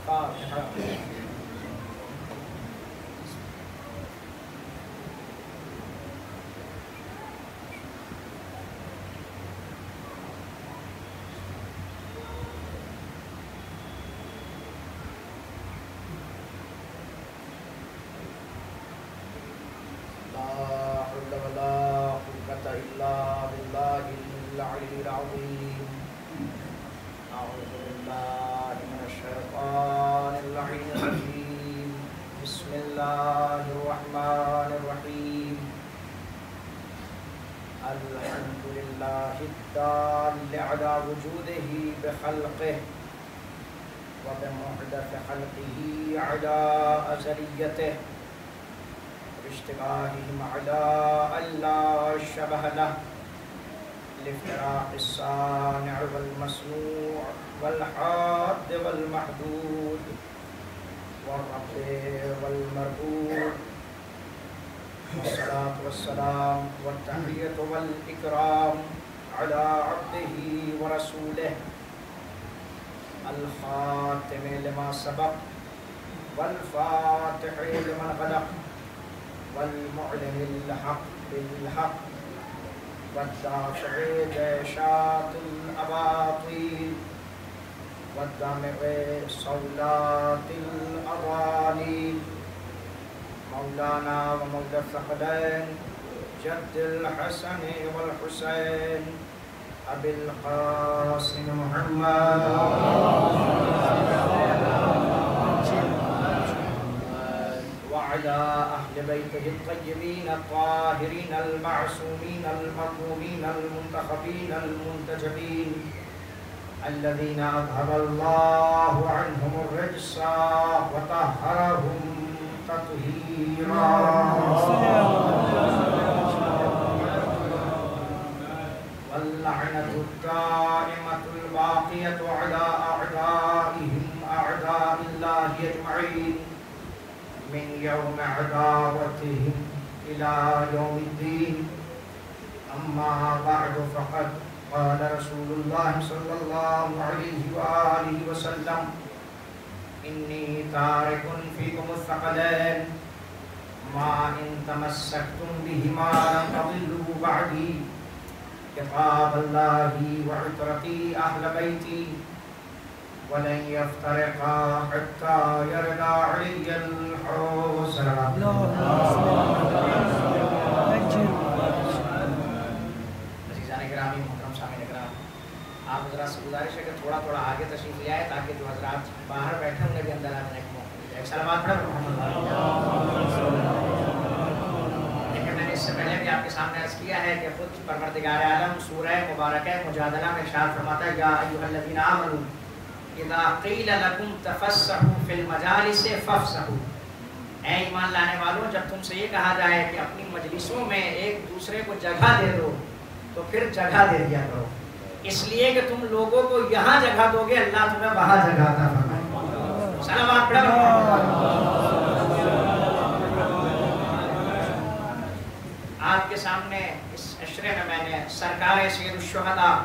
الفاتحة. بخلقه وبمحدث خلقه على أزليته باشتباههم على ألا شبه له لافتراق الصانع والمصنوع والحاد والمحدود والرب والمربوب والصلاة والسلام والتحية والإكرام على عبده ورسوله الخاتم لما سبق والفاتح لمن غلق والمعلن الحق بالحق والدافع جيشات الأباطيل والدامغ صولات الأضاليل مولانا ومولى الثقلين جد الحسن والحسين أبي القاسم محمد وعلى أهل بيته الطيبين الطاهرين المعصومين المطلوبين المنتخبين المنتجبين الذين أذهب الله عنهم الرجس وطهرهم تطهيرا. واللعنة الدائمة الباقية على أعدائهم أعداء الله أجمعين من يوم عداوتهم إلى يوم الدين. أما بعد فقد قال رسول الله صلى الله عليه وآله وسلم إني تارك فيكم الثقلين ما إن تمسكتم بهما لن تضلوا بعدي كتاب الله وعترتي أهل بيتي ولن يفترقا حتى يرد علي الحوض. عزیزان گرامی محترم سامعین کرام، آپ حضرات سے گزارش ہے کہ تھوڑا تھوڑا آگے تشریف لے آئے تاکہ جو حضرات باہر بیٹھے انہیں بھی اندر آنے کا موقع ملے. ایک سلامات پڑھیں محمد. اس سے پہلے بھی آپ کے سامنے عرض کیا ہے کہ خود پروردگار عالم سورہ مبارکہ مجادلہ میں ارشاد فرماتا ہے یا ایھا الذین آمنوا اذا قیل لکم تفسحوا فی المجالس فافسحوا. اے ایمان لانے والوں، جب تم سے یہ کہا جائے کہ اپنی مجلسوں میں ایک دوسرے کو جگہ دے دو تو پھر جگہ دے دیا کرو، اس لیے کہ تم لوگوں کو یہاں جگہ دو گے اللہ تمہیں وہاں جگہ عطا فرمائے. سلامات پڑھو. آپ کے سامنے اس عشرے میں میں نے سرکار سید الشہداء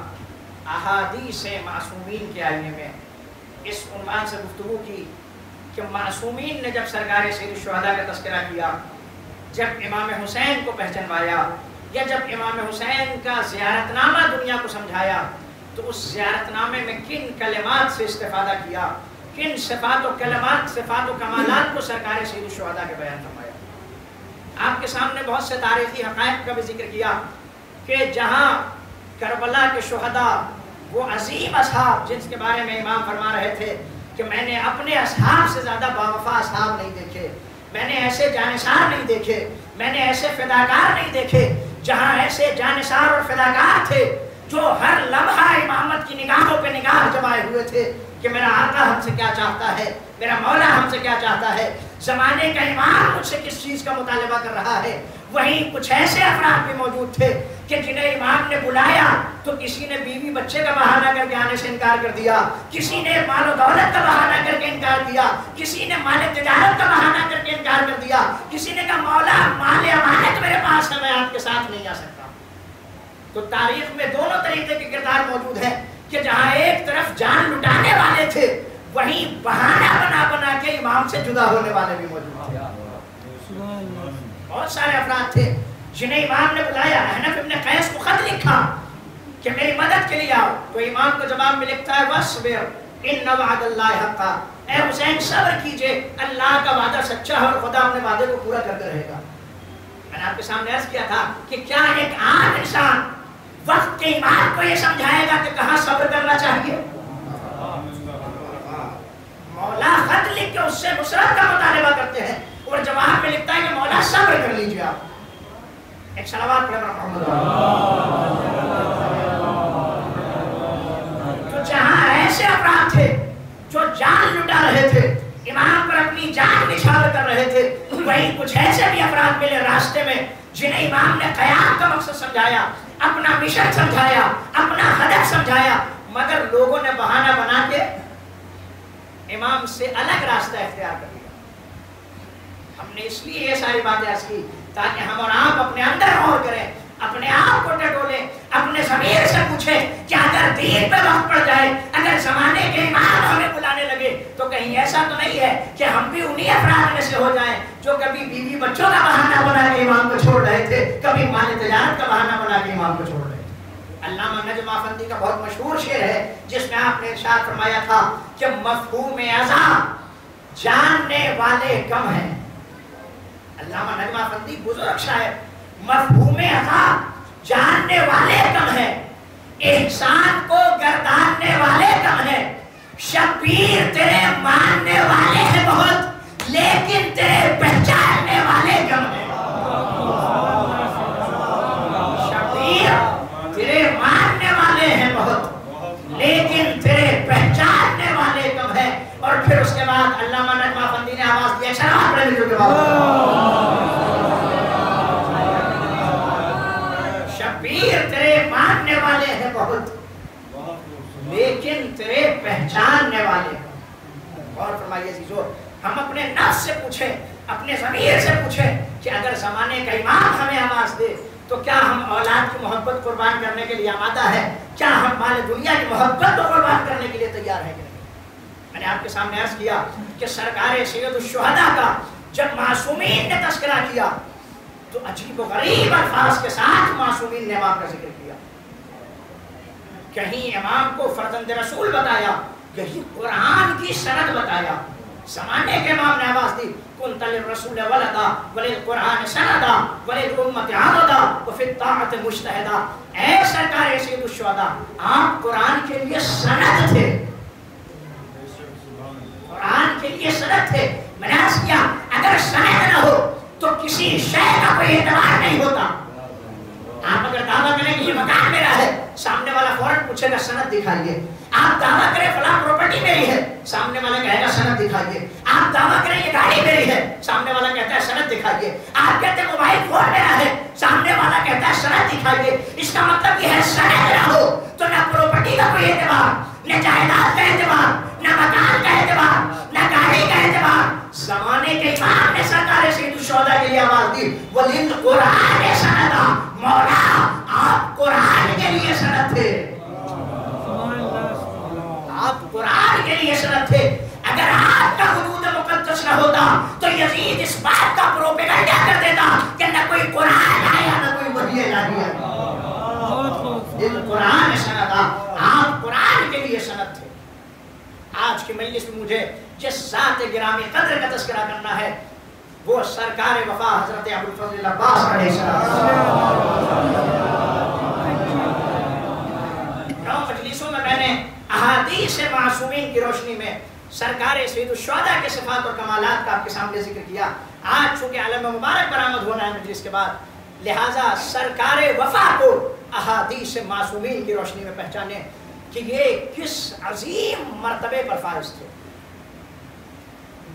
احادیث معصومین کے آئینے میں اس عنوان سے گفتگو کی کہ معصومین نے جب سرکار سید الشہداء کا تذکرہ کیا، جب امام حسین کو پہچنوایا یا جب امام حسین کا زیارت نامہ دنیا کو سمجھایا تو اس زیارت نامے میں کن کلمات سے استفادہ کیا، کن صفات و کلمات صفات و کمالات کو سرکار سید الشہداء کے بیان فرمایا. آپ کے سامنے بہت سے تاریخی حقائق کا بھی ذکر کیا کہ جہاں کربلا کے شہداء وہ عظیم اصحاب جس کے بارے میں امام فرما رہے تھے کہ میں نے اپنے اصحاب سے زیادہ باوفا اصحاب نہیں دیکھے، میں نے ایسے جانثار نہیں دیکھے، میں نے ایسے فداکار نہیں دیکھے، جہاں ایسے جانثار اور فداکار تھے جو ہر لمحہ امامت کی نگاہوں پہ نگاہ جمائے ہوئے تھے کہ میرا آقا ہم سے کیا چاہتا ہے، میرا مولا ہم سے کیا چاہتا ہے، زمانے کا امام مجھ سے کس چیز کا مطالبہ کر رہا ہے. وہیں کچھ ایسے افراد بھی موجود تھے کہ جنہیں امام نے بلایا تو کسی نے بیوی بچے کا بہانہ کر کے آنے سے انکار کر دیا، کسی نے مال و دولت کا بہانہ کر کے انکار کیا، کسی نے مال تجارت کا بہانہ کر کے انکار کر دیا، کسی نے کہا مولا مال امانت میرے پاس ہے، میں آپ کے ساتھ نہیں آ سکتا. تو تاریخ میں دونوں طریقے کے کردار موجود ہیں کہ جہاں ایک طرف جان لٹانے والے تھے وہیں بہانہ بنا کے امام سے جدا ہونے والے بھی موجود تھے. بہت سارے افراد تھے جنہیں امام نے بلایا. احنف ابن قیس کو خط لکھا کہ میری مدد کے لیے آؤ, تو امام کو جواب میں لکھتا ہے وَاصْبِرْ إِنَّ وَعْدَ اللَّهِ حَقًّا, اے حسین صبر کیجئے, اللہ کا وعدہ سچا ہے اور خدا اپنے وعدے کو پورا کرتے رہے گا. میں نے آپ کے سامنے عرض کیا تھا کہ کیا ایک عام انسان وقت کے امام کو یہ سمجھائے گا کہ کہاں صبر کرنا چاہیے؟ مولا خط لکھ کے اس سے نصرت کا مطالبہ کرتے ہیں اور جواب میں لکھتا ہے کہ مولا صبر کر لیجئے آپ. ایک صلوات پڑھیں محمد. تو جہاں ایسے افراد تھے جو جان لٹا رہے تھے, امام پر اپنی جان نچھاور کر رہے تھے, وہیں کچھ ایسے بھی افراد ملے راستے میں جنہیں امام نے قیام کا مقصد سمجھایا, اپنا مشن سمجھایا, اپنا ہدف سمجھایا, مگر لوگوں نے بہانہ بنا کے امام سے الگ راستہ اختیار کر لیا. ہم نے اس لیے یہ ساری باتیں عرض کی تاکہ ہم اور آپ اپنے اندر غور کریں, اپنے آپ کو ٹٹولیں, اپنے ضمیر سے پوچھیں کہ اگر دین پہ وقت پڑ جائے, اگر زمانے کے امام ہمیں بلانے لگے تو کہیں ایسا تو نہیں ہے کہ ہم بھی انہی افراد میں سے ہو جائیں جو کبھی بیوی بچوں کا بہانہ بنا کے امام کو چھوڑ رہے تھے, کبھی مال تجارت کا بہانہ بنا کے امام کو چھوڑ رہے تھے. علامہ نجم افندی کا بہت مشہور شعر ہے جس میں آپ نے ارشاد فرمایا تھا کہ مفہوم ازاں جاننے والے کم ہیں. علامہ نجم افندی بزرگ شاعر, مفہوم ازاں جاننے والے کم ہیں, احسان کو گرداننے والے کم ہیں, شبیر تیرے ماننے والے ہیں بہت لیکن تیرے پہچاننے والے کم ہیں. تیرے ماننے والے ہیں بہت لیکن تیرے پہچاننے والے کم ہیں. اور پھر اس کے بعد علامہ نجم افندی نے آواز دیا شراب پڑھنے کے بعد, شبیر تیرے ماننے والے ہیں بہت لیکن تیرے پہچاننے والے کم. اور فرمائیے عزیزو, ہم اپنے نفس سے پوچھیں, اپنے ضمیر سے پوچھیں کہ اگر زمانے کا امام ہمیں آواز دے تو کیا ہم اولاد کی محبت قربان کرنے کے لیے آمادہ ہے؟ کیا ہم مال دنیا کی محبت کو قربان کرنے کے لیے تیار ہیں کہ نہیں؟ میں نے آپ کے سامنے عرض کیا کہ سرکار سید الشہداء کا جب معصومین نے تذکرہ کیا تو عجیب و غریب الفاظ کے ساتھ معصومین نے امام کا ذکر کیا. کہیں امام کو فرزند رسول بتایا, کہیں قرآن کی سند بتایا. زمانے کے امام نے آواز دی کنت للرسول ولدا وللقرآن سندا وللامت عمدا وفی الطاعت مجتہدا. اے سرکار سید الشہداء, آپ قرآن کے لیے سند تھے, قرآن کے لیے سند تھے. میں نے عرض کیا اگر سند نہ ہو تو کسی شے کا کوئی اعتبار نہیں ہوتا. آپ اگر دعویٰ کریں کہ یہ مکان میرا ہے, سامنے والا فوراً پوچھے گا سند دکھائیے. آپ دعویٰ کریں فلاں پراپرٹی میری ہے, سامنے والا کہے گا سند دکھائیے. آپ دعویٰ کریں یہ گاڑی میری ہے, سامنے والا کہتا ہے سند دکھائیے. آپ کہتے ہیں موبائل فون میرا ہے, سامنے والا کہتا ہے سند دکھائیے. اس کا مطلب یہ ہے سند نہ ہو تو نہ پراپرٹی کا کوئی اعتبار, نہ جائیداد کا اعتبار, نہ مکان کا اعتبار, نہ گاڑی کا اعتبار. زمانے کے امام نے سرکار سید الشہداء کے لیے آواز دی وَلِلْقُرْآنِ سَنَدًا. مولا آپ قرآن کے لیے سند تھے, آپ قرآن کے لیے سند تھے. اگر آپ کا حدود مقدس نہ ہوتا تو یزید اس بات کا پروپیگنڈا کر دیتا کہ نہ کوئی قرآن آیا نہ کوئی وحی الہی آیا. قرآن سندا, آپ قرآن کے لیے سند تھے. آج کی مجلس میں مجھے جس ذات گرامی قدر کا تذکرہ کرنا ہے وہ سرکار وفا حضرت ابوالفضل عباس علیہ السلام. 9 مجلسوں میں میں نے احادیث معصومین کی روشنی میں سرکار سید الشہداء کے صفات اور کمالات کا آپ کے سامنے ذکر کیا. آج چونکہ عالم مبارک برآمد ہونا ہے مجلس کے بعد, لہٰذا سرکار وفا کو احادیث معصومین کی روشنی میں پہچانے کہ یہ کس عظیم مرتبے پر فائز تھے,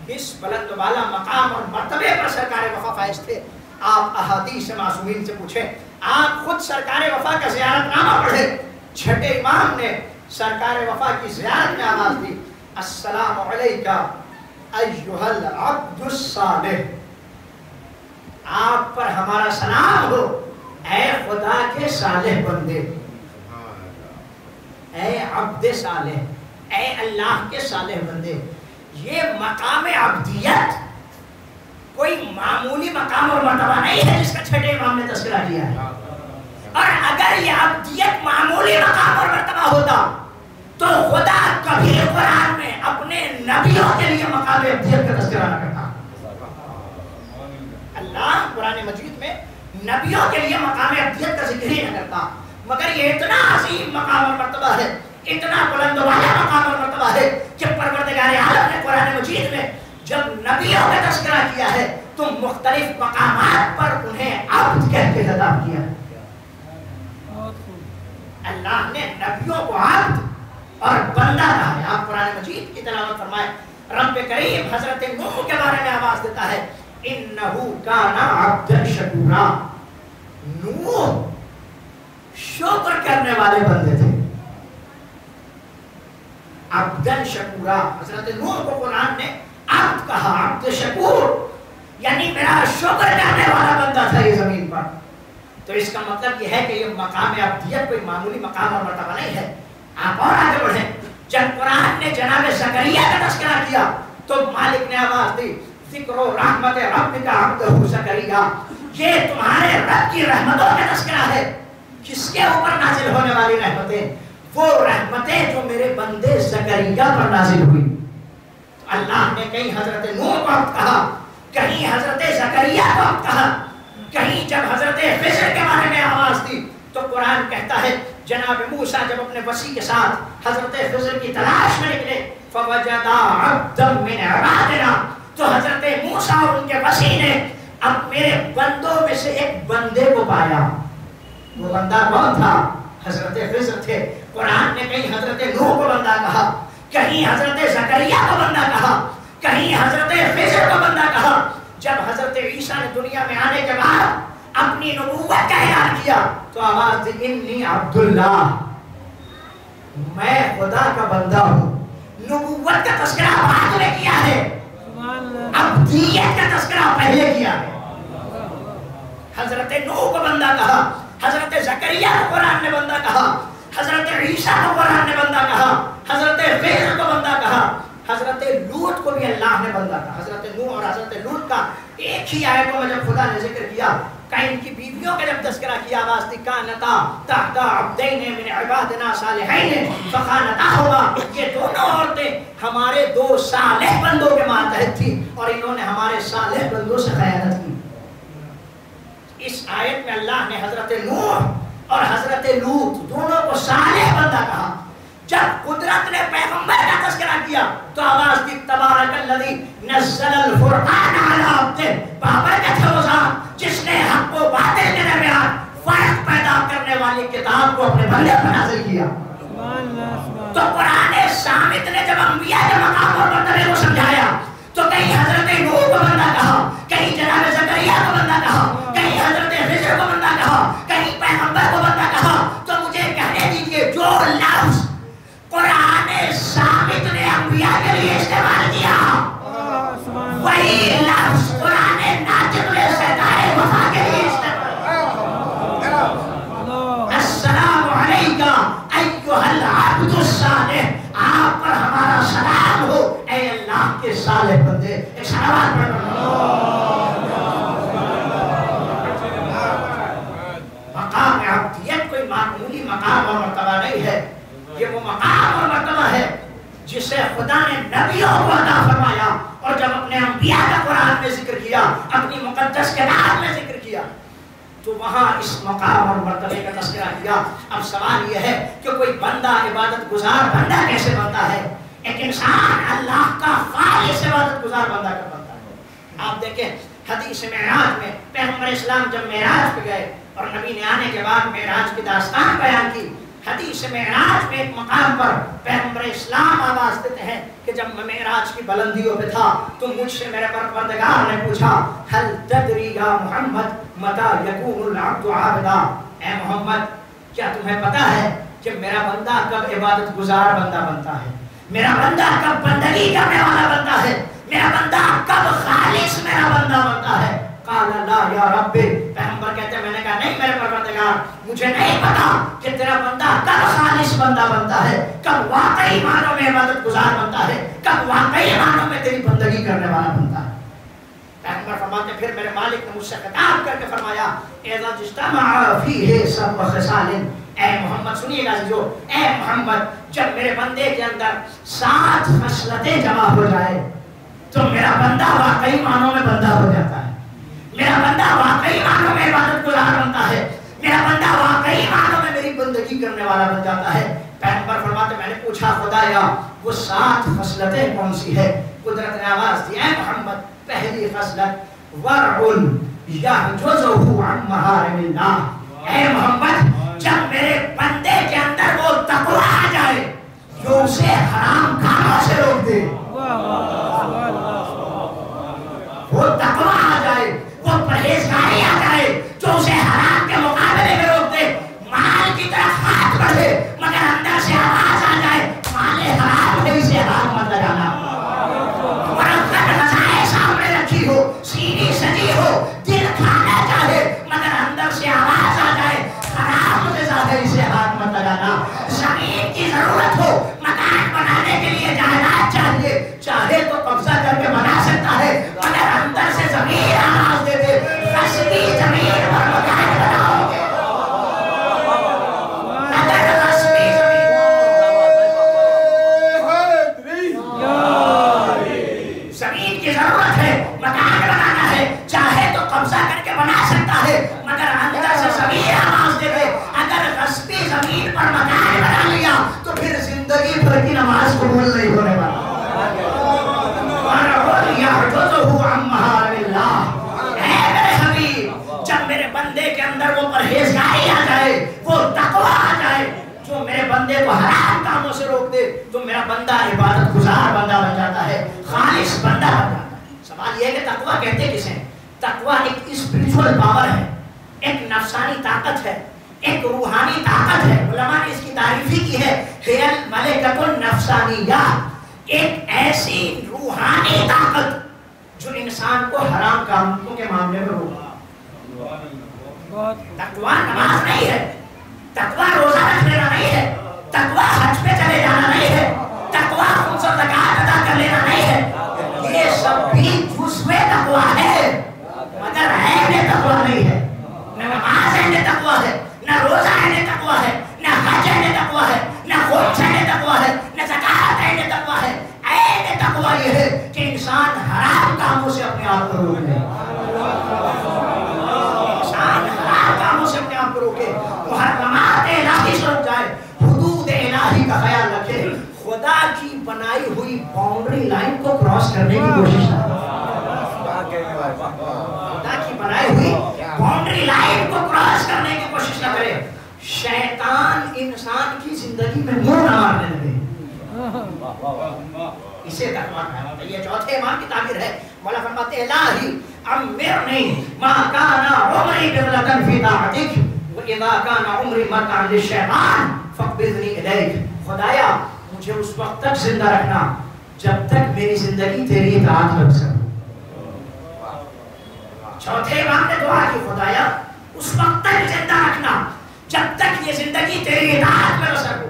کس بلند والا مقام اور مرتبے پر سرکار وفا فائز تھے. آپ احادیث معصومین سے پوچھیں, آپ خود سرکار وفا کا زیارت نامہ پڑھیں. چھٹے امام نے سرکار وفا کی زیارت میں آواز دی السلام علیکہ ایھا العبد الصالح. آپ پر ہمارا سلام ہو اے خدا کے صالح بندے, اے عبد صالح, اے اللہ کے صالح بندے. یہ مقام عبدیت کوئی معمولی مقام اور مرتبہ نہیں ہے جس کا چھٹے امام نے تذکرہ کیا ہے. اور اگر یہ عبدیت معمولی مقام اور مرتبہ ہوتا تو خدا کبھی قرآن میں اپنے نبیوں کے لیے مقام عبدیت کا تذکرہ نہ کرتا. اللہ قرآن مجید میں نبیوں کے لیے مقام عبدیت کا ذکر ہی نہ کرتا. مگر یہ اتنا عظیم مقام اور مرتبہ ہے, اتنا بلند والا مقام اور مرتبہ ہے کہ پروردگار عالم نے قرآن مجید میں جب نبیوں کا تذکرہ کیا ہے تو مختلف مقامات پر انہیں عبد کہہ کے خطاب کیا. اللہ نے نبیوں کو عبد اور بندہ کہا ہے. آپ قرآن مجید کی تلاوت فرمائیں. رب کریم حضرت نوح کے بارے میں آواز دیتا ہے انہو کان عبدا شکورا. نوح شکر کرنے والے بندے تھے. عبدا شکورا, حضرت نوح کو قرآن نے عبد کہا, عبد شکور, یعنی میرا شکر کرنے والا بندہ تھا یہ زمین پر. تو اس کا مطلب یہ ہے کہ یہ مقام عبدیت کوئی معمولی مقام اور مرتبہ نہیں ہے. آپ اور آگے بڑھیں. جب قرآن نے جناب زکریا کا تذکرہ کیا تو مالک نے آواز دی ذکر و رحمت ربک عبدہ زکریا. یہ تمہارے رب کی رحمتوں کا تذکرہ ہے. کس کے اوپر نازل ہونے والی رحمتیں؟ وہ رحمتیں جو میرے بندے زکریا پر نازل ہوئی. اللہ نے کہیں حضرت نوح کو عبد کہا, کہیں حضرت زکریا کو عبد کہا, کہیں جب حضرت خضر کے بارے میں آواز دی تو قرآن کہتا ہے جناب موسیٰ جب اپنے وصی کے ساتھ حضرت خضر کی تلاش میں نکلے فوجدا عبدا من عبادنا, تو حضرت موسیٰ اور ان کے وصی نے اب میرے بندوں میں سے ایک بندے کو پایا. وہ بندہ کون تھا؟ حضرت خضر تھے. قرآن نے کہیں حضرت نوح کو بندہ کہا, کہیں حضرت زکریا کو بندہ کہا, کہیں حضرت خضر کو بندہ کہا. جب حضرت عیسیٰ نے دنیا میں آنے کے بعد اپنی نبوت کا اعلان کیا تو آواز دی انی عبداللہ, میں خدا کا بندہ ہوں. نبوت کا تذکرہ بعد میں کیا ہے, عبدیت کا تذکرہ پہلے کیا ہے. حضرت نوح کو بندہ کہا, حضرت زکریا کو قرآن نے بندہ کہا, حضرت عیسیٰ کو قرآن نے بندہ کہا, حضرت خضر کو بندہ کہا, حضرت لوط کو بھی اللہ نے بندہ کہا. حضرت نوح اور حضرت لوط کا ایک ہی آیتوں میں جب خدا نے ذکر کیا, کہیں کی بیویوں کا جب تذکرہ کیا آواز دی کانتا تحت عبدین من عبادنا صالحین فخانتاہما. یہ دونوں عورتیں ہمارے دو صالح بندوں کے ماتحت تھی اور انہوں نے ہمارے صالح بندوں سے خیانت کی. اس آیت میں اللہ نے حضرت نوح اور حضرت لوط دونوں کو صالح بندہ کہا. جب قدرت نے پیغمبر کا تذکرہ کیا تو آواز دی تبارک الذی نزل الفرقان علی عبدہ. بابرکت ہے وہ ذات جس نے حق و باطل کے درمیان فرق پیدا کرنے والی کتاب کو اپنے بندے پر نازل کیا. تو قرآن صامت نے جب انبیاء کے مقام اور مرتبے کو سمجھایا تو کہیں حضرت نوح کو بندہ کہا, کہیں جناب زکریا کو بندہ کہا, کہیں حضرت خضر کو بندہ کہا, کہیں پیغمبر کو بندہ کہا. تو مجھے کہنے دیجئے جو لفظ قرآن ثابت نے انبیاء کے لیے استعمال کیا وہی لفظ قرآن ناطق نے سرکار وفا کے لیے استعمال. السلام علیکہ ایھا العبد الصالح, آپ پر ہمارا سلام ہو اے اللہ کے صالح بندے. ایک صلوات پڑھو. مقام عبدیت کوئی معمولی مقام اور مرتبہ نہیں ہے. یہ وہ مقام اور مرتبہ ہے جسے خدا نے نبیوں کو عطا فرمایا اور جب اپنے انبیاء کا قرآن میں ذکر کیا, اپنی مقدس کتاب میں ذکر کیا تو وہاں اس مقام اور مرتبے کا تذکرہ کیا. اب سوال یہ ہے کہ کوئی بندہ عبادت گزار بندہ کیسے بنتا ہے؟ ایک انسان اللہ کا خالص عبادت گزار بندہ کا بنتا ہے. آپ دیکھیں حدیث معراج میں پیغمبر اسلام جب معراج پہ گئے اور نبی نے آنے کے بعد معراج کی داستان بیان کی, حدیث معراج میں ایک مقام پر پیغمبر اسلام آواز دیتے ہیں کہ جب میں معراج کی بلندیوں پہ تھا تو مجھ سے میرے پروردگار نے پوچھا هل تدری یا محمد متى يكون العبد عابدا. اے محمد کیا تمہیں پتا ہے کہ میرا بندہ کب عبادت گزار بندہ بنتا ہے, میرا بندہ کب بندگی کرنے والا بنتا ہے, میرا بندہ کب خالص میرا بندہ بنتا ہے؟ قال لا یا رب. پیغمبر کہتے ہیں میں نے کہا نہیں میرے پروردگار, مجھے نہیں پتا کہ تیرا بندہ کب خالص بندہ بنتا ہے، کب واقعی معنوں میں عبادت گزار بنتا ہے، کب واقعی معنوں میں تیری بندگی کرنے والا بنتا ہے۔ پیغمبر فرماتے پھر میرے مالک نے مجھ سے خطاب کر کے فرمایا اذا اجتمع فیہ سبع خصال، اے محمد سنیے گا جو، اے محمد جب میرے بندے کے اندر 7 خصلتیں جمع ہو جائے تو میرا بندہ واقعی معنوں میں بندہ ہو جاتا ہے، میرا بندہ واقعی معنوں میں عبادت گزار بنتا ہے، میرا بندہ واقعی معنوں میں میری بندگی کرنے والا بن جاتا ہے۔ پیغمبر فرماتے میں نے پوچھا خدایا وہ 7 خصلتیں کون سی ہے؟ قدرت نے آواز دی اے محمد پہلی خصلت ورع یحجزہ عن محارم اللہ، اے محمد جب میرے بندے کے اندر وہ تقوی آ جائے جو اسے حرام کاموں سے روک دے، وہ تقوی آ جائے، وہ پرہیزگاری آ جائے جو اسے حرام کے مقابلے میں روک دے، مال کی طرف ہاتھ بڑھے مگر اندر سے آواز آ جائے مال حرام ہے اسے حرام مت لگانا، سامنے رکھی ہو سینی سجی ہو دل کھانا چاہے مگر اندر سے آواز آ جائے حرام سے زیادہ اسے ہاتھ مت لگانا، زمین کی ضرورت ہو مکان بنانے کے لیے جائیداد چاہیے، چاہے تو قبضہ کر کے بنا سکتا ہے مگر اندر سے زمین آواز دے دے غصبی زمین پر مکان بناؤ گے، اگر غصبی زمین کی ضرورت ہے مکان بنانا ہے، چاہے تو قبضہ کر کے بنا سکتا ہے مگر اندر سے زمین آواز دے دے، اگر غصبی زمین پر مکان بنا لیا تو پھر زندگی بھر کی نماز قبول نہیں ہونے والا۔ جب میرے بندے کے اندر وہ پرہیزگاری آ جائے، وہ تقوی آ جائے جو میرے بندے کو حرام کاموں سے روک دے تو میرا بندہ عبادت گزار بندہ بن جاتا ہے، خالص بندہ بن جاتا ہے۔ سوال یہ ہے کہ تقوی کہتے کسے ہیں؟ تقوی ایک اسپریچول پاور ہے، ایک نفسانی طاقت ہے، ایک روحانی طاقت ہے۔ علماء نے اس کی تعریف ہی کی ہے ہی الملکۃ النفسانیہ، ایک ایسی روحانی طاقت جو انسان کو حرام کاموں کے معاملے میں روکا۔ تقوی نماز نہیں ہے، تقوی روزہ رکھ لینا نہیں ہے، تقوی حج پہ چلے جانا نہیں ہے، تقوی خمس و زکوٰۃ ادا کر لینا نہیں ہے، یہ سب بھی جزوِ تقوی ہے مگر عین تقوی نہیں ہے۔ نہ نماز عین تقوی ہے، نہ روزہ عین تقوی ہے، نہ حج عین تقوی ہے، نہ خمس عین تقوی ہے، نہ زکوٰۃ عین تقوی ہے۔ عین تقوی یہ ہے کہ انسان حرام کاموں سے اپنے آپ کو روک لے، انسان حرام کاموں سے اپنے آپ کو روکے، محرمات الہی سے رک جائے، حدود الہی کا خیال رکھے، خدا کی بنائی ہوئی باؤنڈری لائن کو کراس کرنے کی کوشش نہ کرے، خدا کی بنائی ہوئی باؤنڈری لائن کو کراس کرنے کی کوشش نہ کرے، شیطان انسان کی زندگی میں منہ نہ مارنے لگے، اسے تقویٰ کہا۔ یہ چوتھے امام کی تعبیر ہے۔ مولا فرماتے ہیں الہی امرنی ما کان عمری بغلۃ فی طاعتک واذا کان عمری متاعا للشیطان فاقبضنی الیک، خدایا مجھے اس وقت تک زندہ رکھنا جب تک میری زندگی تیری اطاعت میں بسر۔ چوتھے امام نے دعا کی خدایا اس وقت تک زندہ رکھنا جب تک یہ زندگی تیری اطاعت میں بسر ہو،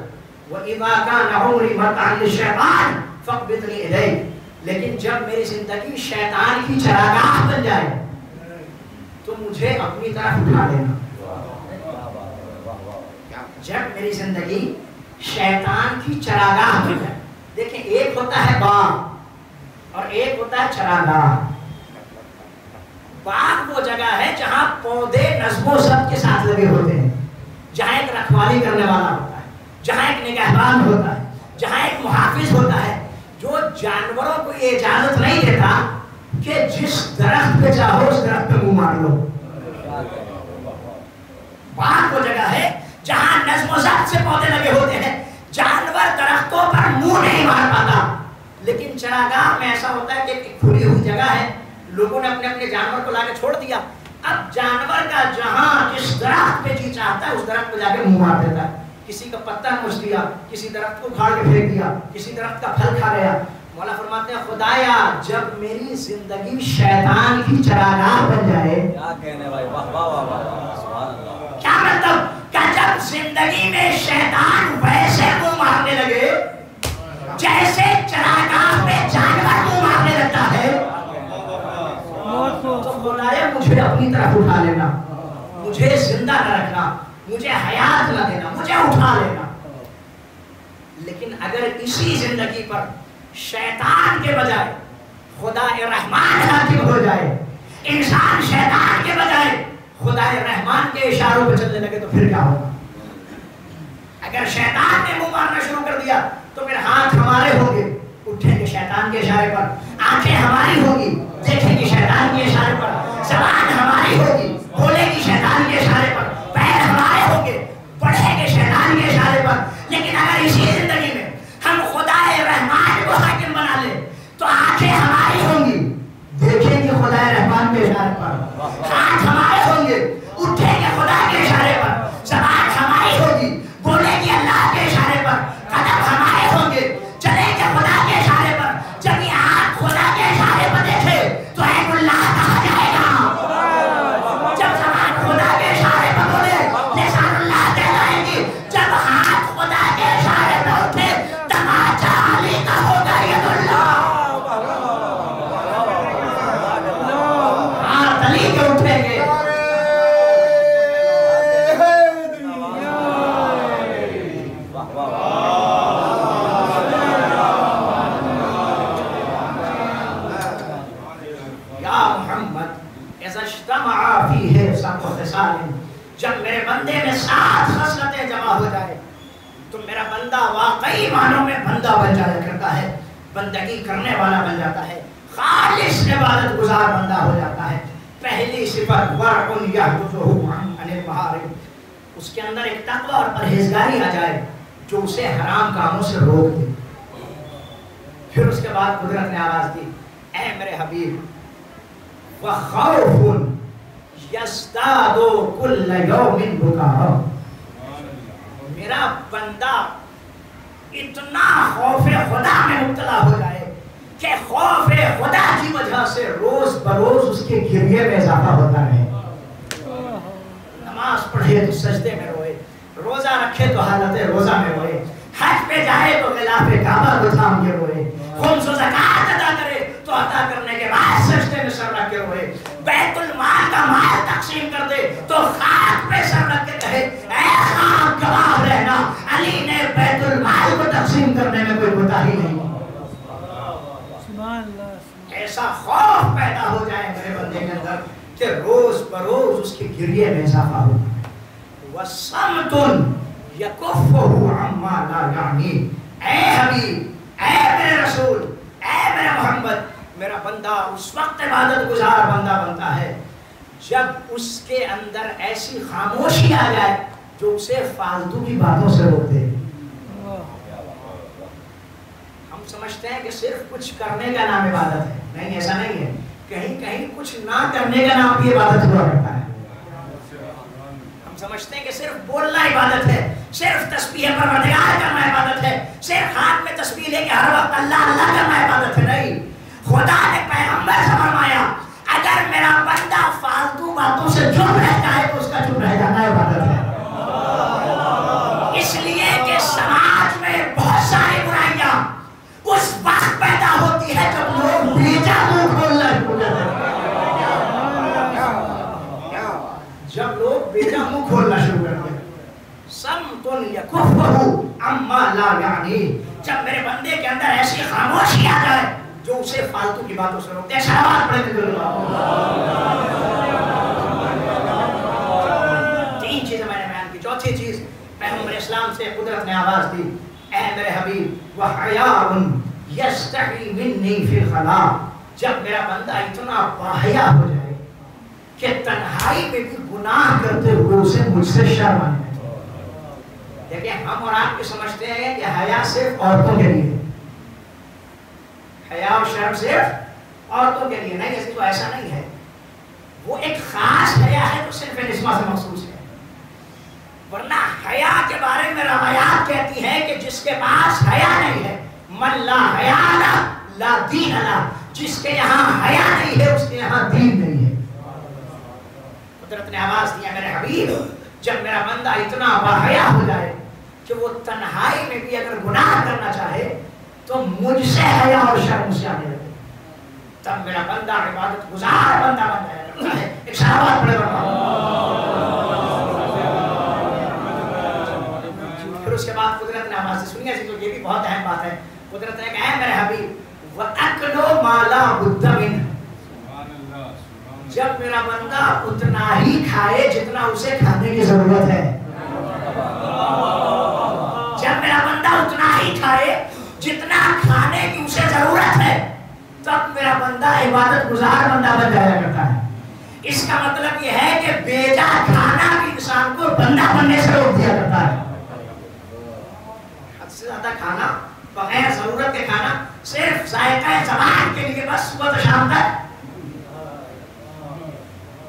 وَإِذَا كَانَ عُمْرِي مَتَاعًا لِلشَّيْطَانِ فَاقْبِضْنِی إِلَیک، لیکن جب میری زندگی شیطان کی چراگاہ بن جائے تو مجھے اپنی طرف اٹھا لینا۔ جب میری زندگی شیطان کی چراگاہ بن جائے، دیکھیں ایک ہوتا ہے باغ اور ایک ہوتا ہے چراگاہ۔ باغ وہ جگہ ہے جہاں پودے نظم و ضبط کے ساتھ لگے ہوتے ہیں، جہاں ایک رکھوالی کرنے والا ہوتا ہے، جہاں ایک نگہبان ہوتا ہے، جہاں ایک محافظ ہوتا ہے جو جانوروں کو یہ اجازت نہیں دیتا کہ جس درخت پہ چاہو اس درخت پہ منہ مار لو۔ باغ وہ جگہ ہے جہاں نظم و ضبط سے پودے لگے ہوتے ہیں، جانور درختوں پر منہ نہیں مار پاتا، لیکن چراگاہ میں ایسا ہوتا ہے کہ ایک کھلی ہوئی جگہ ہے، لوگوں نے اپنے اپنے جانور کو لا کے چھوڑ دیا، اب جانور کا جہاں جس درخت پہ جی چاہتا ہے اس درخت پہ جا کے منہ مار دیتا ہے، کسی کا پتہ نوچ دیا، کسی درخت کو اکھاڑ کے پھینک دیا، کسی درخت کا پھل کھا گیا۔ مولا فرماتے ہیں خدایا جب میری زندگی شیطان کی چراگاہ بن جائے، کیا مطلب کہ اب زندگی میں شیطان ویسے منہ مارنے لگے جیسے چراگاہ میں جانور منہ مارنے لگتا ہے. تو خدایا مجھے اپنی طرف اٹھا لینا, مجھے زندہ نہ رکھنا, مجھے حیات نہ دینا, مجھے اٹھا لینا. لیکن اگر اسی زندگی پر شیطان کے بجائے خدا رحمان حاکم ہو جائے, انسان شیطان کے بجائے خدا رحمان کے اشاروں پہ چلنے لگے, تو پھر کیا ہوگا؟ اگر شیطان نے منہ مارنا شروع کر دیا تو پھر ہاتھ ہمارے ہوں گے, اٹھیں گے شیطان کے اشارے پر, آنکھیں ہماری ہوگی, دیکھیں گے شیطان کے اشارے پر, زبان ہماری ہوگی, بولے گی شیطان کے اشارے پر, پیر ہمارے ہوں گے, پڑھیں گے شیطان کے اشارے پر. لیکن اگر اسی زندگی میں ہم خدا رحمان کو حاکم بنا لیں تو آنکھیں ہماری ہوں گی, دیکھیں گے خدا رحمان کے اشارے پر, ہاتھ ہمارے ہوں گے, اٹھیں گے خدا کے اشارے پر, زبان ہماری ہوگی, بولے گی اللہ کے اشارے پر, قدم ہمارے ہوں گے, چلیں گے خدا کے اشارے پر. جب یہ آنکھ خدا کے اشارے پر دیکھے تو اے اللہ کہا جائے گا. جب زبان خدا کے اشارے پر بولے لسان اللہ کہلائے گی. جب ہاتھ خدا کے اشارے پر اٹھے تماچا علی کا ہوگا ید اللہ. ہاتھ علی کے اٹھیں گے. جب میرے بندے میں 7 خصلتیں جمع ہو جائے تو میرا بندہ واقعی معنوں میں بندہ بن جایا کرتا ہے, بندگی کرنے والا بن جاتا ہے, خالص عبادت گزار بندہ ہو جاتا ہے. پہلی صفت ورع یحفظہ عن المحارم, اس کے اندر ایک تقوی اور پرہیزگاری آ جائے جو اسے حرام کاموں سے روک دے. پھر اس کے بعد قدرت نے آواز دی, اے میرے حبیب وخوف یزداد کل یوم بکا, میرا بندہ اتنا خوف خدا میں مبتلا ہو جائے کہ خوف خدا کی وجہ سے روز بروز اس کے گریے میں اضافہ ہوتا رہے. نماز پڑھے تو سجدے میں روئے, روزہ رکھے تو حالت روزہ میں روئے, حج پہ جائے تو خلاف کعبہ کو تھام کے روئے, خمس و زکات ادا کرے تو ادا کرنے کے بعد سجدے میں سر رکھ کے روئے, بیت المال کا مال تقسیم کر دے تو خاک پہ سر رکھ کے کہے اے خاک گواہ رہنا, علی نے بیت المال کو تقسیم کرنے میں کوئی کوتاہی نہیں. ایسا خوف پیدا ہو جائے میرے بندے کے اندر کہ روز بروز اس کے گریے میں اضافہ ہو. وَصَمْتٌ يَكُفُّهُ عَمَّا لَا يَعْنِي, اے حبیب, اے میرے رسول, اے میرے محمد, میرا بندہ اس وقت عبادت گزار بندہ بنتا ہے جب اس کے اندر ایسی خاموشی آ جائے جو اسے فالتو کی باتوں سے روک دے. ہم سمجھتے ہیں کہ صرف کچھ کرنے کا نام عبادت ہے, نہیں, ایسا نہیں ہے. کہیں کہیں کچھ نہ کرنے کا نام بھی عبادت ہوا کرتا ہے. ہم سمجھتے ہیں کہ صرف بولنا عبادت ہے, صرف تسبیح پروردگار کرنا عبادت ہے, صرف ہاتھ میں تسبیح لے کے ہر وقت اللہ اللہ کرنا عبادت ہے. نہیں, خدا نے پیغمبر سے فرمایا اگر میرا بندہ فالتو باتوں سے چپ رہتا ہے تو اس کا چپ رہ جانا عبادت ہے. اس لیے کہ سماج میں بہت ساری برائیاں اس وقت پیدا ہوتی ہے جب لوگ بیجا منہ کھولنا شروع کرتے ہیں, جب لوگ بیجا منہ کھولنا شروع کرتے ہیں. صمتٌ یکفہ عما لا یعنی, جب میرے بندے کے اندر ایسی خاموشی آ جائے جو اسے فالتو کی باتوں سے روکتے ہیں. شہوات پڑھتے ہیں. 3 چیزیں میں نے بیان کی. چوتھی چیز, پیغمبر اسلام سے قدرت نے آواز دی, اے میرے حبیب وحیاء یستحی منی فی الخلاء, جب میرا بندہ اتنا باحیا ہو جائے کہ تنہائی میں بھی گناہ کرتے ہوئے اسے مجھ سے شرم آنے لگے. دیکھیں, ہم اور آپ کی سمجھتے ہیں کہ حیا صرف عورتوں کے لیے, حیا اور شرم صرف عورتوں کے لیے نہیں, ایسے تو ایسا نہیں ہے. وہ ایک خاص حیا ہے جو صرف نسواں سے مخصوص ہے. ورنہ حیا کے بارے میں روایات کہتی ہیں کہ جس کے پاس حیا نہیں ہے, من لا حیا لا دین لا, جس کے یہاں حیا نہیں ہے اس کے یہاں دین نہیں ہے. قدرت نے آواز دیا میرے حبیب جب میرا بندہ اتنا باحیا ہو جائے کہ وہ تنہائی میں بھی اگر گناہ کرنا چاہے تو مجھ سے حیا اور شرم سے آنے لگے، تب میرا بندہ عبادت گزار بندہ بن جائے ہے۔ ایک صحابہ پڑھے پھر اس کے بعد قدرت نے آواز سے سنی، تو یہ بھی بہت اہم بات ہے، قدرت نے کہا میرے حبیب وَأَكْلُ مَا لَا بُدَّ مِنْهُ، جب میرا بندہ اتنا ہی کھائے جتنا اسے کھانے کی ضرورت ہے، جب میرا بندہ اتنا ہی کھائے جتنا کھانے کی اسے ضرورت ہے، تب میرا بندہ عبادت گزار بندہ بن جایا کرتا ہے۔ اس کا مطلب یہ ہے کہ بیجا کھانا بھی انسان کو بندہ بننے سے روک دیا کرتا ہے۔ حد سے زیادہ کھانا، بغیر ضرورت کے کھانا، صرف ذائقہ زبان کے لیے بس صبح سے شام تک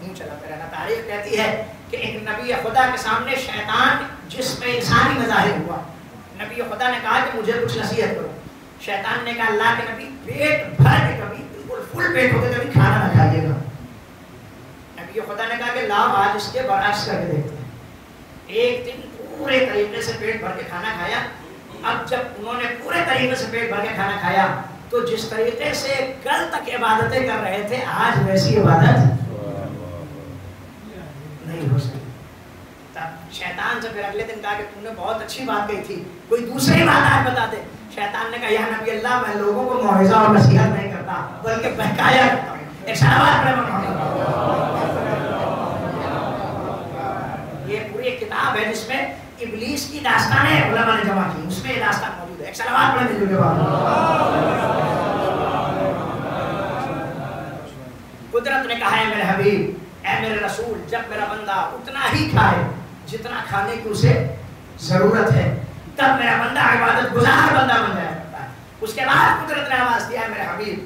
منہ چلاتے رہنا۔ تاریخ کہتی ہے کہ ایک نبی خدا کے سامنے شیطان جس میں انسانی مظاہر ہوا، نبی خدا نے کہا کہ مجھے کچھ نصیحت کرو۔ شیطان نے کہا اللہ کے نبی پیٹ بھر کے کبھی بالکل فل پیٹ ہو کے کبھی کھانا نہ کھائیے گا۔ نبی خدا نے کہا کہ لاؤ آج اس کے برعکس کر کے دیکھتے ہیں۔ ایک دن پورے طریقے سے پیٹ بھر کے کھانا کھایا۔ اب جب انہوں نے پورے طریقے سے پیٹ بھر کے کھانا کھایا تو جس طریقے سے کل تک عبادتیں کر رہے تھے آج ویسی عبادت نہیں ہو سکتی۔ تب شیطان سے پھر اگلے دن کہا کہ تم نے بہت اچھی بات کہی تھی، کوئی دوسری بات آج بتا دے۔ شیطان نے کہا یا نبی اللہ میں لوگوں کو موعظہ اور نصیحت نہیں کرتا بلکہ بہکایا کرتا ہوں۔ ایک صحابہ پڑھے یہ پوری ایک کتاب ہے جس میں ابلیس کی داستانیں علماء نے جمع کی، اس میں یہ داستان موجود ہے۔ ایک صلوات پڑھیں دل کے بعد۔ قدرت نے کہا ہے میرے حبیب، اے میرے رسول، جب میرا بندہ اتنا ہی کھائے جتنا کھانے کی اسے ضرورت ہے تب میرا بندہ عبادت گزار بندہ بن جایا کرتا ہے۔ اس کے بعد قدرت نے آواز دیا ہے میرے حبیب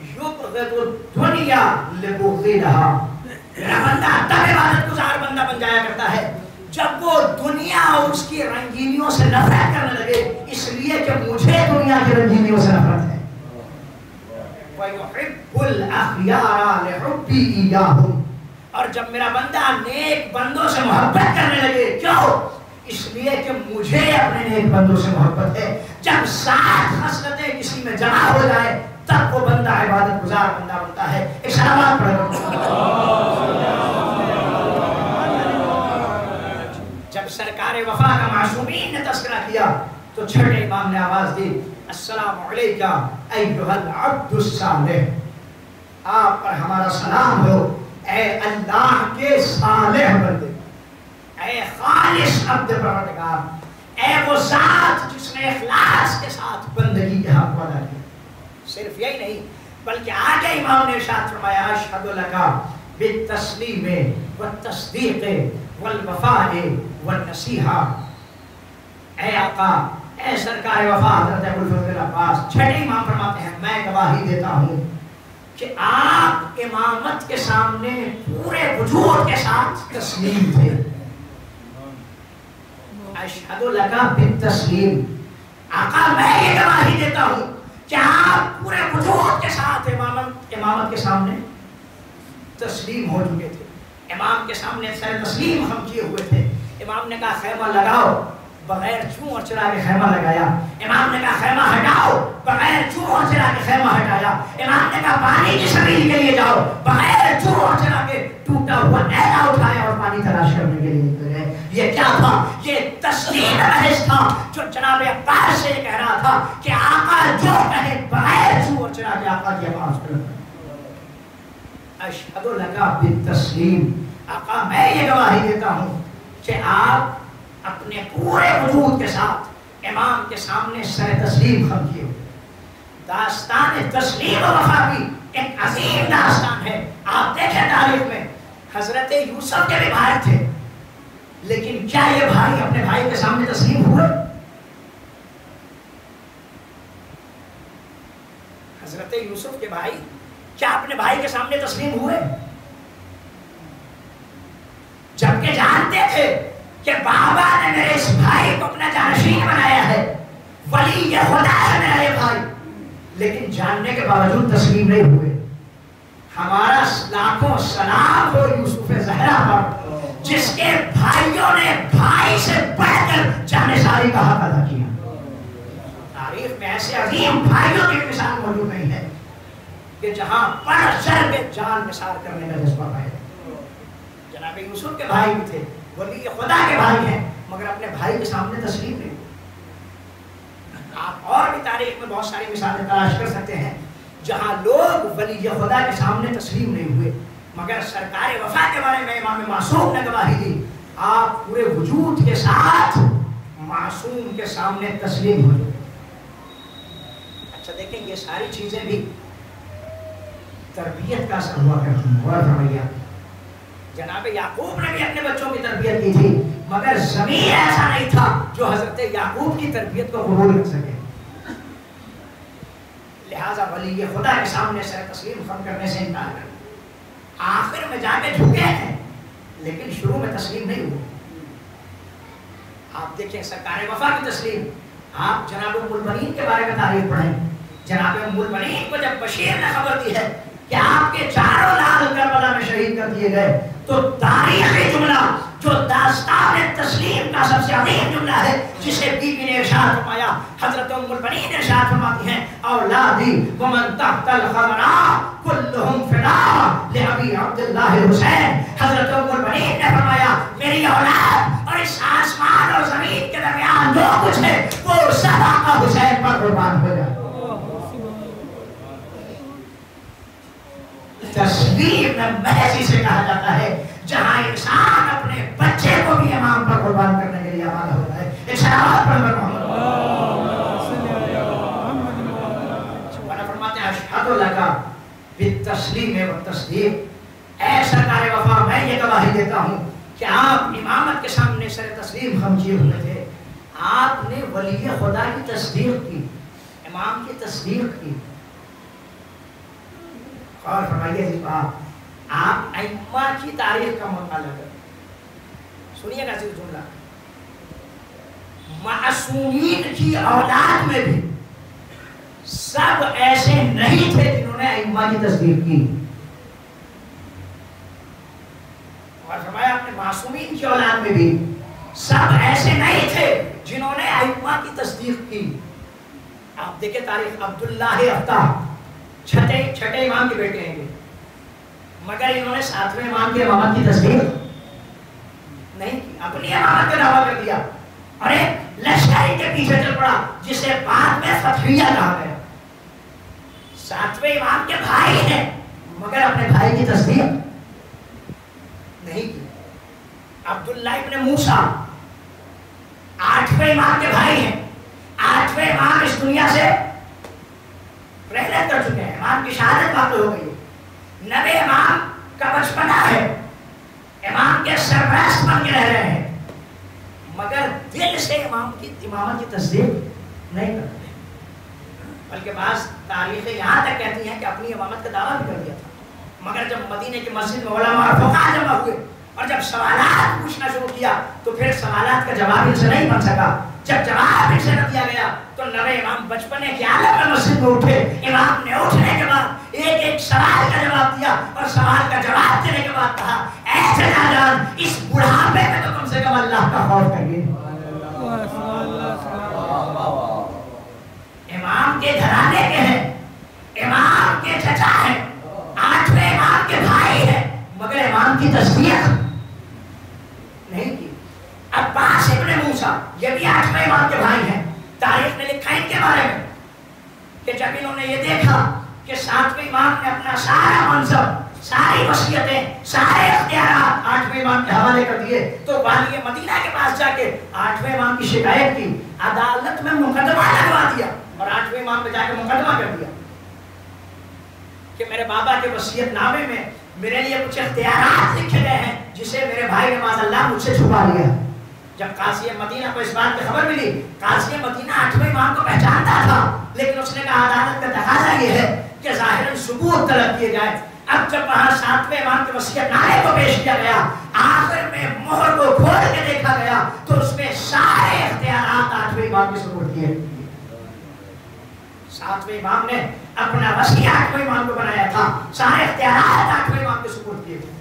یبغض الدنیا لبغضها، میرا بندہ تب عبادت گزار بندہ بن جایا کرتا ہے جب وہ دنیا اور اس کی رنگینیوں سے نفرت کرنے لگے، اس لیے کہ مجھے دنیا کی رنگینیوں سے نفرت ہے۔ وَيُحِبُّ الْأَخْيَارَ لِحُبِّي إِيَّاهُمْ، اور جب میرا بندہ نیک بندوں سے محبت کرنے لگے، کیوں؟ اس لیے کہ مجھے اپنے نیک بندوں سے محبت ہے۔ جب سات خصلتیں کسی میں جمع ہو جائے تب وہ بندہ عبادت گزار بندہ بنتا ہے۔ ایک صلوات پڑھو۔ جب سرکار وفا کا معصومین نے تذکرہ کیا تو چھٹے امام نے آواز دی السلام علیکہ ایھا العبد الصالح، آپ پر ہمارا سلام ہو اے اللہ کے صالح بندے، اے خالص عبد پروردگار، اے وہ ذات جس نے اخلاص کے ساتھ بندگی کا حق ادا کیا۔ صرف یہی نہیں بلکہ آگے امام نے ارشاد فرمایا اشہد لک بالتسلیم والتصدیق والوفاء والنصیحہ، اے آقا، اے سرکار وفا حضرت ابوالفضل عباس، چھٹے امام فرماتے ہیں میں گواہی دیتا ہوں کہ آپ امامت کے سامنے پورے وجود کے ساتھ تسلیم تھے۔ اشہد لک بالتسلیم، آقا میں یہ گواہی دیتا ہوں کہ آپ پورے وجود کے ساتھ امامت کے سامنے تسلیم ہو چکے تھے، امام کے سامنے سر تسلیم ہم کیے ہوئے تھے۔ امام نے کہا خیمہ لگاؤ، بغیر چوں اور چرا کے خیمہ لگایا۔ امام نے کہا خیمہ ہٹاؤ، بغیر چوں اور چرا کے خیمہ ہٹایا۔ امام نے کہا پانی کی سبیل کے لیے جاؤ، بغیر چوں اور چرا کے ٹوٹا ہوا نیزہ اٹھایا اور پانی تلاش کرنے کے لیے نکل گئے۔ یہ کیا تھا؟ یہ تسلیم محض تھا جو جناب عباس سے یہ کہہ رہا تھا کہ آقا جو کہے بغیر چوں اور چرا کے آقا کی آواز پر اشہد لک بالتسلیم، آقا میں یہ گواہی دیتا ہوں کہ آپ اپنے پورے وجود کے ساتھ امام کے سامنے سر تسلیم خم کیے ہوئے۔ داستان تسلیم و وفا بھی ایک عظیم داستان ہے۔ آپ دیکھیں تاریخ میں حضرت یوسف کے بھی بھائی تھے، لیکن کیا یہ بھائی اپنے بھائی کے سامنے تسلیم ہوئے؟ حضرت یوسف کے بھائی کیا اپنے بھائی کے سامنے تسلیم ہوئے؟ جبکہ جانتے تھے کہ بابا نے میرے اس بھائی کو اپنا جانشین بنایا ہے، ولی یہ خدا ہے میرا یہ بھائی، لیکن جاننے کے باوجود تسلیم نہیں ہوئے۔ ہمارا لاکھوں سلام ہو یوسف زہرا پر جس کے بھائیوں نے بھائی سے بڑھ کر جانثاری کا حق ادا کیا. تاریخ میں ایسے عظیم بھائیوں کی مثال موجود نہیں ہے کہ جہاں بڑھ چڑھ کے جان نثار کرنے کا جذبہ ہے. جناب یوسف کے بھائی بھی تھے, ولی خدا کے بھائی ہیں, مگر اپنے بھائی کے سامنے تسلیم نہیں. آپ اور بھی تاریخ میں بہت ساری مثالیں تلاش کر سکتے ہیں جہاں لوگ ولی خدا کے سامنے تسلیم نہیں ہوئے, مگر سرکار وفا کے بارے میں امام معصوم نے گواہی دی, آپ پورے وجود کے ساتھ معصوم کے سامنے تسلیم ہو گئے. اچھا دیکھیں, یہ ساری چیزیں بھی تربیت کا اثر ہوا کرتی ہیں. غور فرمائیے, جناب یعقوب نے بھی اپنے بچوں کی تربیت کی تھی, مگر ضمیر ایسا نہیں تھا جو حضرت یعقوب کی تربیت کو قبول کر سکے. لہذا ولی خدا کے سامنے سر تسلیم خم کرنے سے انکار کر, آخر میں جا کے جھکے ہیں, لیکن شروع میں تسلیم نہیں ہوئے. آپ دیکھیں سرکار وفا کی تسلیم, آپ جناب ام البنین کے بارے میں تاریخ پڑھیں. جناب ام البنین کو جب بشیر نے خبر دی ہے کہ آپ کے چاروں لال کربلا میں شہید کر دیے گئے, تو تاریخی جملہ جو داستان تسلیم کا سب سے عظیم جملہ ہے, جسے بی بی نے ارشاد فرمایا, حضرت ام البنین ارشاد فرماتی ہیں, اولادی ومن تحت الخمرہ کلہم فدا لابی عبداللہ حسین. حضرت ام البنین نے فرمایا, میری اولاد اور اس آسمان اور زمین کے درمیان جو کچھ ہے وہ سب آقا حسین پر قربان ہو جائے. تسلیم محض سے کہا جاتا ہے جہاں انسان اپنے بچے کو بھی امام پر قربان کرنے کے لیے آمادہ ہوتا ہے. ایک صلوات پڑھ کر محمد فرماتے ہیں, اشہد لک بالتسلیم والتصدیق. اے سرکار وفا, میں یہ گواہی دیتا ہوں کہ آپ امامت کے سامنے سر تسلیم خم کیے ہوئے تھے. آپ نے ولی خدا کی تصدیق کی, امام کی تصدیق کی. اور فرمائیے اس بات, آپ ائمہ کی تاریخ کا مطالعہ کریں. سنیے گا صرف جملہ, معصومین کی اولاد میں بھی سب ایسے نہیں تھے جنہوں نے ائمہ کی تصدیق کی. اور فرمایا آپ نے معصومین کی اولاد میں بھی سب ایسے نہیں تھے جنہوں نے ائمہ کی تصدیق کی. آپ دیکھیں تاریخ, عبداللہ افتح چھٹے امام کے بیٹے ہیں, مگر انہوں نے ساتویں امام کے امامت کی تصدیق نہیں کی, اپنی امامت کا دعویٰ کر دیا اور ایک لشکری کے پیچھے چل پڑا جسے بعد میں فتحیہ کہا گیا. ساتویں امام کے بھائی ہیں مگر اپنے بھائی کی تصدیق نہیں کی. عبداللہ ابن موسیٰ آٹھویں امام کے بھائی ہیں, آٹھویں امام اس دنیا سے رحلت کر چکے ہیں, امام کی شہادت واقع ہو گئی ہے. نبی امام کا بچپنا ہے, امام کے سرپرست بن کے رہ رہے ہیں, مگر دل سے امام کی امامت کی تصدیق نہیں کرتے. بلکہ بعض تاریخیں یہاں تک کہتی ہیں کہ اپنی امامت کا دعویٰ بھی کر دیا تھا, مگر جب مدینے کی مسجد میں علماء اور فقہاء جمع ہوئے اور جب سوالات پوچھنا شروع کیا تو پھر سوالات کا جواب ان سے نہیں بن سکا. جب جواب ان سے نہ دیا گیا تو نبی امام بچپنے کے عالم میں مسجد میں اٹھے. امام نے اٹھنے کے بعد ایک ایک سوال کا جواب دیا اور سوال کا جواب دینے کے بعد کہا, ایسے جان اس بڑھاپے میں تو کم سے کم اللہ کا خوف کریے. امام کے گھرانے کے ہیں, امام کے چچا ہیں, آٹھویں امام کے بھائی ہیں, مگر امام کی تصدیق نہیں کی. عباس ابن موسیٰ یہ بھی آٹھویں امام کے بھائی ہیں. تاریخ نے لکھا ان کے بارے میں کہ جب انہوں نے یہ دیکھا کہ ساتویں امام نے اپنا سارا منصب, ساری وصیتیں, سارے اختیارات آٹھویں امام کے حوالے کر دیے تو والی مدینہ کے پاس جا کے آٹھویں امام کی شکایت کی, عدالت میں مقدمہ لگوا دیا اور آٹھویں امام پہ جا کے مقدمہ کر دیا کہ میرے بابا کے وصیت نامے میں میرے لیے کچھ اختیارات لکھے گئے ہیں جسے میرے بھائی نے معاذ اللہ مجھ سے چھپا لیا. جب قاضی مدینہ کو اس بات کی خبر ملی, قاضی مدینہ آٹھویں امام کو پہچانتا تھا, لیکن اس نے کہا عدالت کا تقاضا یہ ہے کہ ظاہراً ثبوت طلب کیے جائیں. اب جب وہاں ساتویں امام کے وصیت نامے کو پیش کیا گیا, آخر میں مہر کو کھول کے دیکھا گیا تو اس میں سارے اختیارات آٹھویں امام کے سپرد کیے. ساتویں امام نے اپنا وصی آٹھویں امام کو بنایا تھا, سارے اختیارات آٹھویں امام کے سپرد کیے تھے.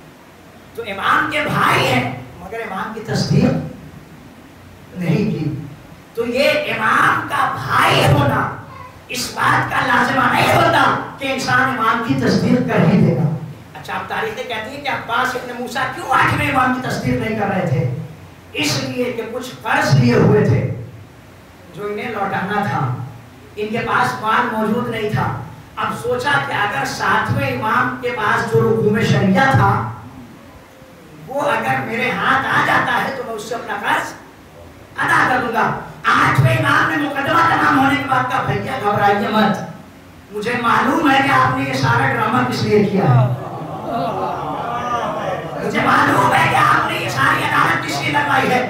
تو امام کے بھائی ہیں مگر امام کی تصدیق نہیں کی. تو یہ امام کا بھائی ہونا اس بات کا لازمہ نہیں ہوتا کہ انسان امام کی تصدیق کر ہی دے گا. اچھا اب تاریخیں کہتی ہیں کہ عباس ابن موسیٰ کیوں 8ویں امام کی تصدیق نہیں کر رہے تھے؟ اس لیے کہ کچھ قرض لیے ہوئے تھے جو انہیں لوٹانا تھا. ان کے پاس مال موجود نہیں تھا. اب سوچا کہ اگر 7ویں امام کے پاس جو رکوع شریعہ تھا وہ اگر میرے ہاتھ آ جاتا ہے تو میں اس سے اپنا قرض ادا کر دوں گا. 8ویں امام نے مقدمہ تمام ہونے کے بعد کہا بھیا گھبرائیے مت, مجھے معلوم ہے کہ آپ نے یہ سارا ڈرامہ کس لیے کیا ہے, مجھے معلوم ہے کہ آپ نے یہ ساری عدالت کس لیے لگوائی ہے,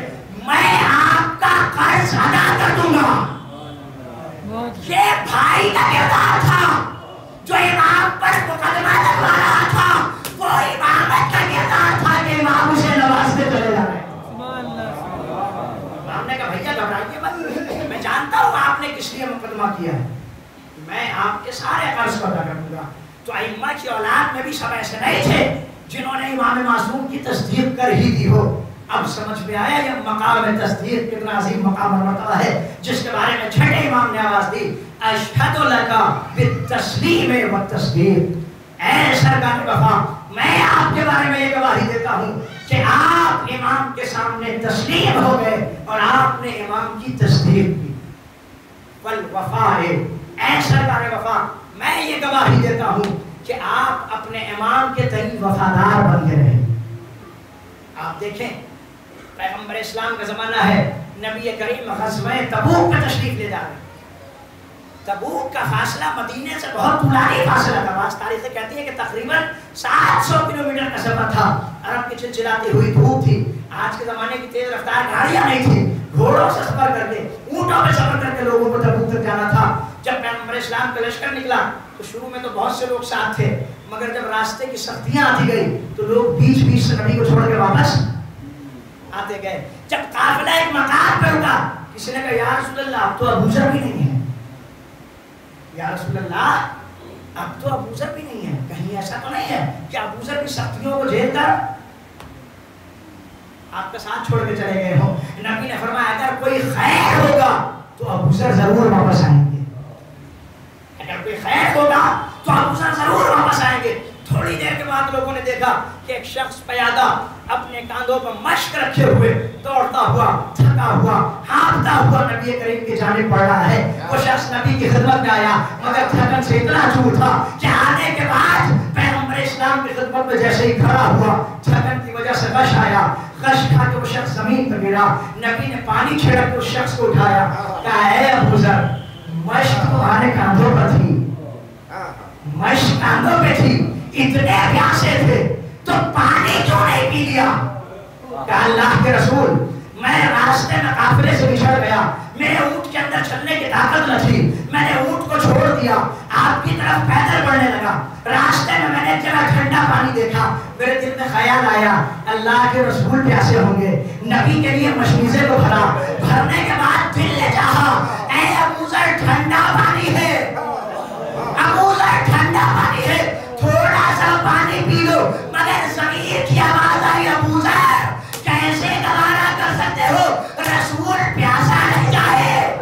میں آپ کا قرض ادا کر دوں گا. یہ بھائی کا کردار تھا جو امام پر مقدمہ لگوا رہا تھا, وہ امامت کا کردار تھا کہ امام اسے نوازتے چلے جا رہے ہیں. امام نے کہا بھیا گھبرائیے مت, میں جانتا ہوں آپ نے کس لیے مقدمہ کیا ہے, میں آپ کے سارے قرض کو ادا کر دوں گا. تو ائمہ کی اولاد میں بھی سب ایسے نہیں تھے جنہوں نے امام معصوم کی تصدیق کر ہی دی ہو. اب سمجھ میں آیا یہ مقام تصدیق کتنا عظیم مقام اور مرتبہ ہے جس کے بارے میں چھٹے امام نے آواز دی اشہد لک بالتسلیم والتصدیق. اے سرکار وفا, میں آپ کے بارے میں یہ گواہی دیتا ہوں کہ آپ امام کے سامنے تسلیم ہو گئے اور آپ نے امام کی تصدیق کی. والوفاء, اے سرکار وفا, میں یہ گواہی دیتا ہوں کہ آپ اپنے امام کے تئیں وفادار بن گئے ہیں. آپ دیکھیں پیغمبر اسلام کا زمانہ ہے, نبی کریم غزوہ تبوک کا تشریف لے جا رہے ہیں. تبوک کا فاصلہ مدینے سے بہت طولانی فاصلہ تھا. بعض تاریخیں کہتی ہیں کہ تقریباً 700 کلومیٹر کا سفر تھا. عرب کی چلچلاتی ہوئی دھوپ تھی, آج کے زمانے کی تیز رفتار گاڑیاں نہیں تھی, گھوڑوں سے سفر کر کے اونٹوں پہ سفر کر کے لوگوں کو تبوک تک جانا تھا. جب پیغمبر اسلام کا لشکر نکلا تو شروع میں تو بہت سے لوگ ساتھ تھے, مگر جب راستے کی سختیاں آتی گئی تو لوگ بیچ بیچ سے نبی کو چھوڑ کے واپس آتے گئے. جب قافلہ ایک مقام پہ رکا, کسی نے کہا یا رسول اللہ اب تو ابو ذر بھی نہیں ہے, یا رسول اللہ اب تو ابو ذر بھی نہیں ہے, کہیں ایسا تو نہیں ہے کہ ابو ذر کی سختیوں کو جھیل کر آپ کا ساتھ چھوڑ کے چلے گئے ہو. نبی نے فرمایا اگر کوئی خیر ہوگا تو ابو ذر ضرور واپس آئیں گے, اگر کوئی خیر ہوگا تو ابو ذر ضرور واپس آئیں گے. تھوڑی دیر کے بعد لوگوں نے دیکھا کہ ایک شخص پیادہ اپنے کاندھوں پر مشق رکھے ہوئے دوڑتا ہوا, تھکا ہوا, ہانپتا ہوا نبی کریم کی جانب بڑھ رہا ہے. وہ شخص نبی کی خدمت میں آیا مگر تھکن سے اتنا چور تھا کہ آنے کے بعد پیغمبر اسلام کی خدمت میں جیسے ہی کھڑا ہوا تھکن کی وجہ سے غش آیا, غش کھا کے وہ شخص زمین پر گرا. نبی نے پانی چھڑک کے اس شخص کو اٹھایا, کہا اے ابو ذر مشق تمہارے کاندھوں پر تھی, مشق کاندھوں پہ تھی, اتنے پیاسے تھے تو پانی کیوں نہیں پی لیا؟ کہا اللہ کے رسول میں راستے میں قافلے سے بچھڑ گیا, میرے اونٹ کے اندر چلنے کی طاقت نہ تھی, میں نے اونٹ کو چھوڑ دیا, آپ کی طرف پیدل بڑھنے لگا. راستے میں نے جگہ ٹھنڈا پانی دیکھا, میرے دل میں خیال آیا اللہ کے رسول پیاسے ہوں گے, نبی کے لیے مشمیزے کو بھرا, بھرنے کے بعد دل نے چاہا اے ابو ذر ٹھنڈا پانی ہے, ابو ذر ٹھنڈا پانی ہے, تھوڑا سا پانی پی لو. مگر ضمیر کی آواز آئی ابو ذر کیسے گوارا کر سکتے ہو, رسول پیاسا رہ جائے,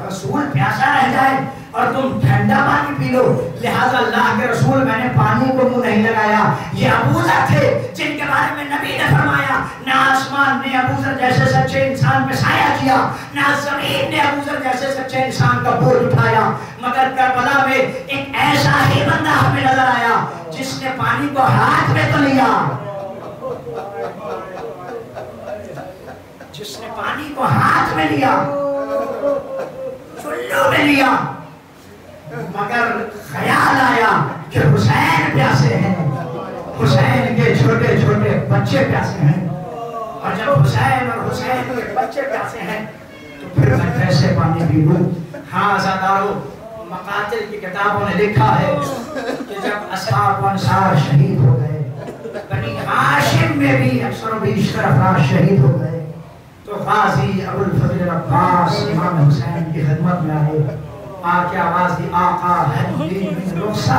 رسول پیاسا رہ جائے اور تم ٹھنڈا پانی پی لو. لہذا اللہ کے رسول میں نے پانی کو منہ نہیں لگایا. یہ ابو ذر تھے جن کے بارے میں نبی نے فرمایا نہ آسمان نے ابو ذر جیسے سچے انسان پہ سایہ کیا, نہ زمین نے ابو ذر جیسے سچے انسان کا بوجھ اٹھایا. مگر کربلا میں ایک ایسا ہی بندہ ہمیں نظر آیا جس نے پانی کو ہاتھ میں تو لیا, جس نے پانی کو ہاتھ میں لیا, چلو میں لیا, مگر خیال آیا کہ حسین پیاسے ہیں, حسین کے چھوٹے چھوٹے بچے پیاسے ہیں, اور جب حسین اور حسین کے بچے پیاسے ہیں تو پھر میں کیسے پانی پی لوں. ہاں عزادارو, مقاتل کی کتابوں نے لکھا ہے کہ جب اصحاب و انصار شہید ہو گئے, بنی ہاشم میں بھی اکثر و بیشتر افراد شہید ہو گئے, تو غازی ابوالفضل عباس امام حسین کی خدمت میں آئے, آ کے آواز دی آقا ہے دین من رخصہ,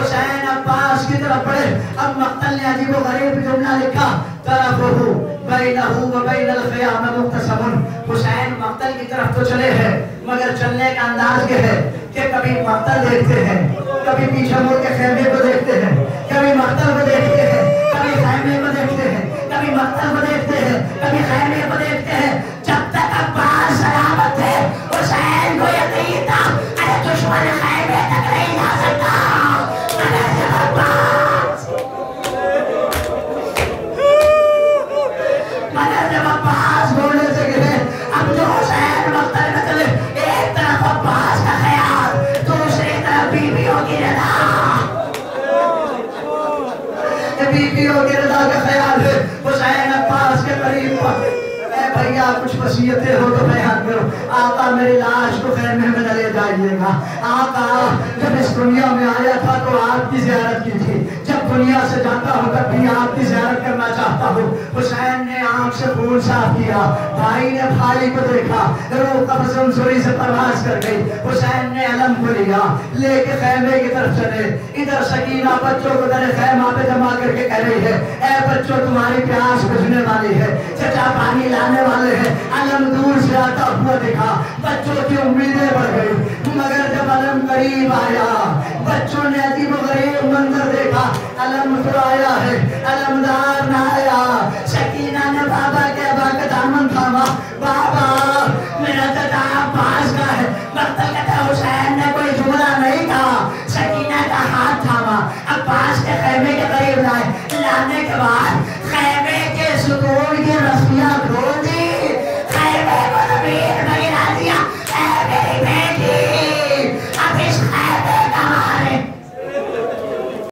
حسین عباس کی طرف بڑھے. اب مقتل نے عجیب و غریب جملہ لکھا طرفہ بینہ و بین الخیام مختصم. حسین مقتل کی طرف تو چلے ہیں مگر چلنے کا انداز یہ ہے کہ کبھی مقتل دیکھتے ہیں, کبھی پیچھے مڑ کے خیمے کو دیکھتے ہیں, کبھی مقتل کو دیکھتے ہیں, کبھی خیمے کو دیکھتے ہیں, کبھی مقتل کو دیکھتے ہیں, کبھی خیمے کو دیکھتے ہیں. جب تک عباس سلامت ہے حسین کو یقین تھا ارے دشمن خیمے تک نہیں جا سکتا. مگر جب عباس گھوڑے سے گرے, اب جو حسین مقتل میں چلے, ایک طرف عباس کا خیال, دوسری طرف بیویوں کی رضا. بیویوں کی رضا کا خیال ہے. حسین عباس کے قریب پہنچے. اے بھیا کچھ وصیتیں ہو تو بیان کرو. آقا میری لاش کو خیمے میں نہ لے جائیے گا. آقا جب اس دنیا میں آیا تھا تو آپ کی زیارت کی تھی, جب دنیا سے جاتا ہوں تب بھی آپ کی زیارت کرنا چاہتا ہوں. حسین نے آنکھ سے خون صاف کیا, بھائی نے بھائی کو دیکھا, روح قبض انصری سے پرواز کر گئی. حسین نے علم کو لیا, لے کے خیمے کی طرف چلے. ادھر سکینہ بچوں کو در خیمہ پہ جمع کر کے کہہ رہی ہے اے بچوں تمہاری پیاس بجھنے والی ہے, چچا پانی لانے والے ہیں. علم دور سے آتا ہوا دیکھا, بچوں کی امیدیں بڑھ گئی. مگر جب علم قریب آیا بچوں نے عجیب و غریب منظر دیکھا. علم تو آیا ہے, علمدار نہ آیا. سکینہ نے بابا کے ابا کا دامن تھاما, بابا میرا چچا عباس کا ہے. مقتل کہتا حسین نے کوئی جملہ نہیں کہا, سکینہ کا ہاتھ تھاما, عباس کے خیمے کے قریب لائے. لانے کے بعد خیمے کے ستون کی رسم